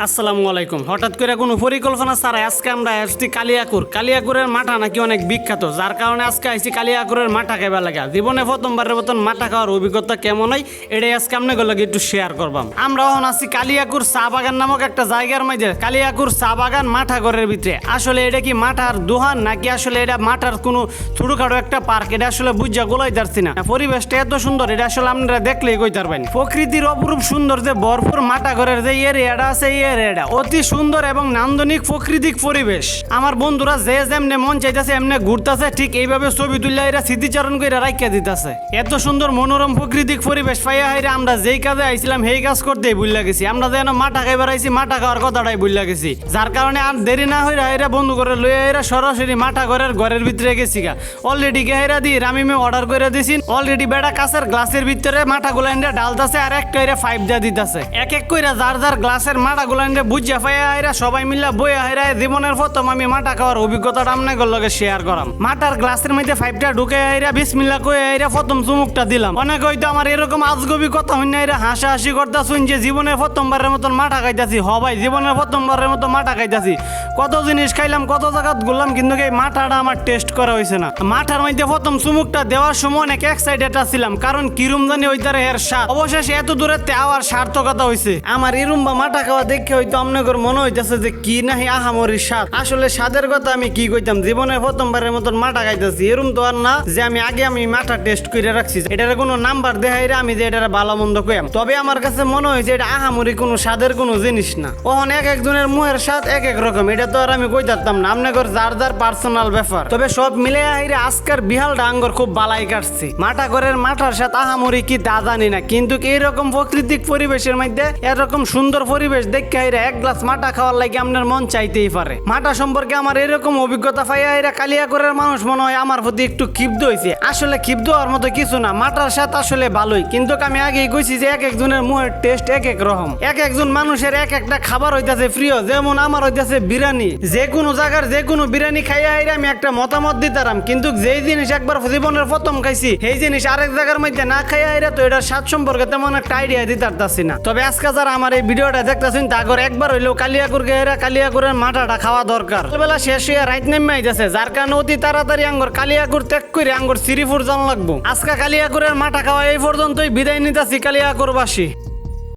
আসসালামু আলাইকুম। হঠাৎ করে কোনো পরিকল্পনা ছাড়াই আজকে আমরা আসছি কালিয়াকুরের মাঠা নাকি অনেক বিখ্যাত, যার কারণে আজকে আসছি কালিয়াকুরের মাঠা খাইবার লাগা। জীবনে প্রথমবারের মতন মাঠা খাওয়ার অভিজ্ঞতা কেমন হয় এটাই আজকে আপনাদের লগে একটু শেয়ার করবাম। আমরা এখন আছি কালিয়াকুর চা বাগান নামক একটা জায়গার মাঝে। কালিয়াকুর চা বাগান মাঠা ঘরের ভিতরে। আসলে এটা কি মাঠার দোহান নাকি আসলে এটা মাঠার কোনো ছোটখাটো একটা পার্ক, এটা আসলে বুঝা গোলাই যাচ্ছি না। পরিবেশটা এত সুন্দর, এটা আসলে আপনারা দেখলেই কইতে পারবেন। প্রকৃতির অপরূপ সুন্দর যে ভরপুর মাঠা ঘরের যে এরিয়াটা আছে, এই এরিয়াটা অতি সুন্দর এবং নান্দনিক প্রাকৃতিক পরিবেশ। আমার বন্ধুরা যে যেমনে মন চাইতেছে এমনি ঘুরতেছে, ঠিক এইভাবে ছবি তুললে এরা স্মৃতিচারণ করে রাখিয়া দিতেছে। এত সুন্দর মনোরম প্রাকৃতিক পরিবেশ পাইয়া হাইরা আমরা যেই কাজে আইছিলাম সেই কাজ করতেই ভুলে গেছি। আমরা যেন মাঠা খাইবার আইছি, মাঠা খাওয়ার কথাটাই ভুলে গেছি। যার কারণে আর দেরি না হইরা হাইরা বন্ধু করে লইয়া হাইরা সরাসরি মাঠা ঘরের ভিতরে গেছি গা। অলরেডি গেহাইরা দি রামিমে অর্ডার করে দিছি। অলরেডি বেড়া কাছের গ্লাসের ভিতরে মাঠা গুলাইন্ডা ডালতাছে আর এক কইরা 5 দিয়া দিতাছে। এক এক কইরা যার যার গ্লাসের মাঠা গুলাইন্ডা বুঝিয়া পাইয়া হাইরা সবাই মিল্লা বইয়া হাইরা জীবনের প্রথম আমি মাঠা খাওয়ার অভিজ্ঞতাটা আপনাদের লগে শেয়ার করাম। মাঠার গ্লাসের মধ্যে 5টা ঢুকে হাইরা বিসমিল্লাহ কইয়া হাইরা প্রথম চুমুকটা দিলাম। অনেক হয়তো আমার এরকম আজগবি কথা হইনা হাইরা হাসাহাসি করতাছুন যে জীবনের প্রথমবারের মতন মাঠা খাইতাছি। হ ভাই, জীবনের প্রথমবারের মতো মাঠা খাইতাছি। কত জিনিস খাইলাম, কত জায়গা ঘুরলাম, কিন্তু এই মাঠাটা আমার টেস্ট করা হয়েছে না। মাঠার মধ্যে প্রথম চুমুকটা দেওয়ার সময় অনেক এক্সাইটেড ছিলাম, কারণ কিরম জানি ওইটারে এর স্বাদ। অবশেষে এত দূরে আওয়ার সার্থকতা হয়েছে। আমার এরম বা মাঠা খাওয়া দেখে হয়তো আপনাদের মনে হইতেছে যে কি নাহি আহামরির স্বাদ। আসলে স্বাদের কথা আমি কি কইতাম, জীবনের প্রথমবারের মতন মাঠা খাইতেছি। এরম তো আর না যে আমি মাঠা টেস্ট করে রাখছি, এটার কোনো নাম্বার দেখাইরা আমি যে এটার ভালো মন্দ কইম। তবে আমার কাছে মনে হয়েছে এটা আহামরি কোনো স্বাদের কোনো জিনিস না। ওখানে এক একজনের মুহের স্বাদ এক এক রকম, এটা তো আর আমি কইতাম না। আপনাদের যার যার পার্সোনাল ব্যাপার। তবে সব মিলে আইরে আজকের বিহাল ডাঙ্গর খুব বালাই কাটছে। মাঠা ঘরের মাঠার সাথে আহামরি কি তা জানি না, কিন্তু এইরকম প্রাকৃতিক পরিবেশের মধ্যে এরকম সুন্দর পরিবেশ দেখে আইরা এক গ্লাস মাঠা খাওয়ার লাগে আপনার মন চাইতেই পারে। মাঠা সম্পর্কে আমার এরকম অভিজ্ঞতা পাইয়া আইরা কালিয়াকুরের মানুষ মনে হয় আমার প্রতি একটু ক্ষিপ্ত হয়েছে। আসলে ক্ষিপ্ত হওয়ার মতো কিছু না, মাঠার সাথে আসলে ভালোই, কিন্তু আমি আগেই কইছি যে এক একজনের মুখের টেস্ট এক এক রকম। এক একজন মানুষের এক একটা খাবার হইতাছে প্রিয়। যেমন আমার হইতাছে বিরিয়ানি। যে কোনো জায়গার যে কোনো বিরিয়ানি খাইয়া আইরা আমি একটা মতামত দিতাম, কিন্তু যেই জিনিস একবার জীবনের প্রথম খাইছি সেই জিনিস আরেক জায়গার মধ্যে না খাইয়া আইরা তো এটার স্বাদ সম্পর্কে তেমন একটা আইডিয়া দিতারতাছি না। তবে আজকে যারা আমার এই ভিডিওটা দেখতেছেন তাগর একবার হইলেও কালিয়াকুর গেরা কালিয়াকুরের মাঠাটা খাওয়া দরকার। বেলা শেষ হইয়া রাইত নেমে আইতাছে, যার কারণে অতি তাড়াতাড়ি আঙ্গর কালিয়াকুর ত্যাগ করে আঙ্গর শ্রীপুর যান লাগবো। আজকে কালিয়াকুরের মাঠা খাওয়া এই পর্যন্তই। বিদায় নিতাছি কালিয়াকুরবাসী।